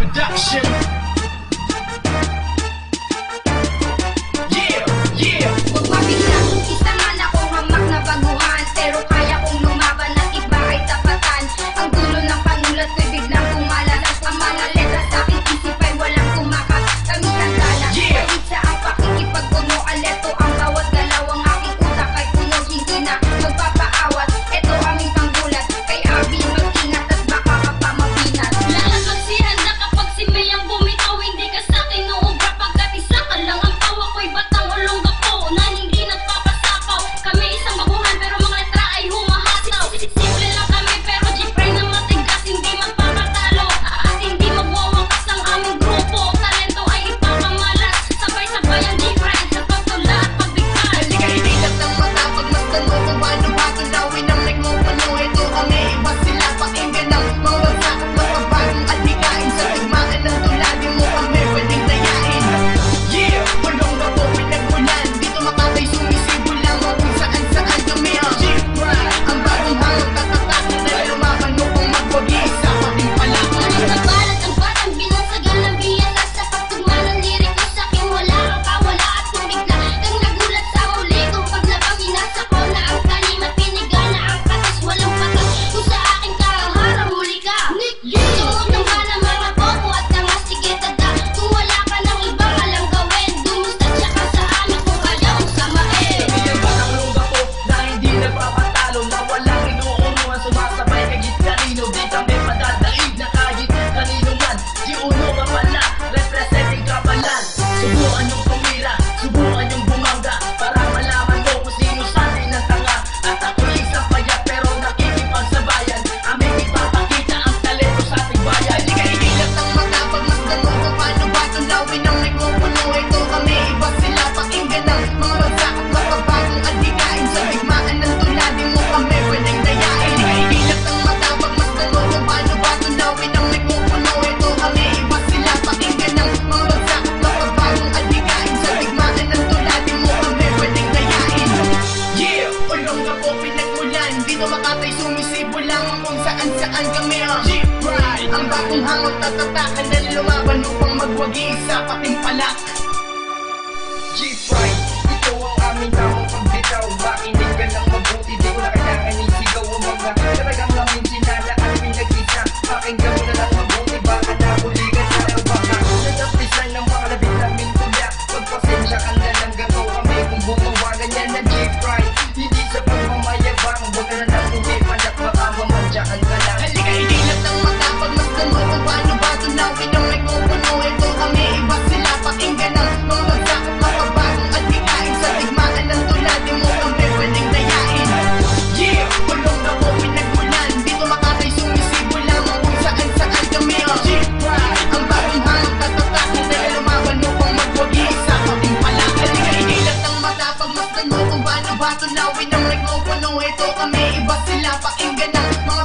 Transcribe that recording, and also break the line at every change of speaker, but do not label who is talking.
Production. Yeah, yeah.
Huwag mabigla, isa man akong hamak na baguhan, pero kaya kong lumaban at iba ay tapatan. Ang dulo ng panulat ko'y biglang kumalalas. Ang mga letra sa aking isip ay walang kumakas. Kami handa na, kahit sa ang pakikipagpuno. Aleto ang bawat galaw, ang aking utak ay puno. Hindi na magpapaawat, eto aming panggulat. Kay Abby mag-ingat at baka ka pa mapinat.
Lahat magsihanda kapag si Mayang bumitaw. Hindi ka sa'kin uubra pagkat isa ka lang. Ang tawa ko'y batang ulong gapo na hindi nagpapasapaw. Kami isang baguhan pero mga letra ay humahataw. Simple lang kami pero G-Pride na matigas. Hindi magpapatalo at hindi magwawakas ang aming grupo. Talento ay ipapamalas, sabay-sabay ang G-Pride sa pagtula at pagbigkas.
Halika, hindi lang ng matapag, mas tanong kung paano ba tulawin ang mic mo puno. Ito kami, iba sila, pakinggan ang mga bagsak at mga bagong adhikain. Sa tigmaan ng tuladi mo kami pwedeng dayain. Yeah, punong na po pinagmulan, dito makatay sumisibo lamang kung saan-saan kami ang G-Pride. Ang bagong hangang tatatakin na lumaban mo kung magwagi sa pating pala.
Nagbabalat ang batang binansagan ng biyaya sa pagtugma ng liriko. Sa'kin wala kang kawala at nabigla kang nagulat sa muli kung paglabang inasa ko na ang kalimat pinigana ang katas walang patas. Kung sa aking kaharang huli ka suot ng bala mga bobo at mga sige tada. Kung wala ka ng ibang alam gawin, dumustat siya ka sa amin kung ayaw mong samain.
Kami ang batang lungga ko na hindi nagpapatalo, na walang inuunuan, sumasabay kahit kanino. Di kami madadaig na kahit kanino man. Di uno ka pala, representing kapalan. Subukan yung tumira, subukan yung bumangga, para malaman mo kung sino sa atin ang tanga. At ako'y isang payat pero nakikipagsabayan, aming ipapakita ang talento sa ating bayan. Halika, inilat ng matapag, mas tanong kung paano ba tulawin ang mic mo puno. Ito kami, iba sila, pakinggan ang mga bagsak at mga bagong adhikain. Sa tigmaan ng tuladi mo kami pwedeng dayain. Halika, inilat ng matapag, mas tanong kung paano ba tulawin ang mic mo puno. Ito kami, iba sila, pakinggan ang mga bagsak at mga bagong adhikain. Sa tigmaan ng tuladi mo kami pwedeng dayain. Yeah, ulong na po pinagmulan, dito makatay sumisibo lamang kung saan-saan kami ang G-Pride. Ang bagong hangang tatatakan na lumaban upang magwagi sa pating palak.
G-Pride, ito ang aming tamang pagbitaw. Makinig ka ng mabuti, di ko na kailangan isigaw ang mga talagang laming sinala at pinag-isa. Pakinggan mo na lang mabuti, baka nahuli ka na ng baka. Nag-apisan ng mga labing namin tula, pagpasensya ka na lang gagaw kami kung gumawa ganyan na G-Pride. Hindi sa pagmamayabang, huwag ka na lang umipan at baka mamadyakan ka lang.
Halika, inilat ng matapag, mas tanong kung paano ba tulawin ang mic mo puno. Ito kami, iba sila, pakinggan ang mga bagsak at mga bagong adhikain. Sa tigmaan ng tuladi mo kami pwedeng dayain. Yeah, pulong na po pinagmulan, dito makatay sumisibo lamang kung saan-saan kami ang G-Pride. Ang bagong hangang tatatakin na lumaban upang magwagi sa pating pala. Halika, inilat ng matapag, mas tanong kung paano ba tulawin ang mic mo puno. Ito kami, iba sila, pakinggan ang mga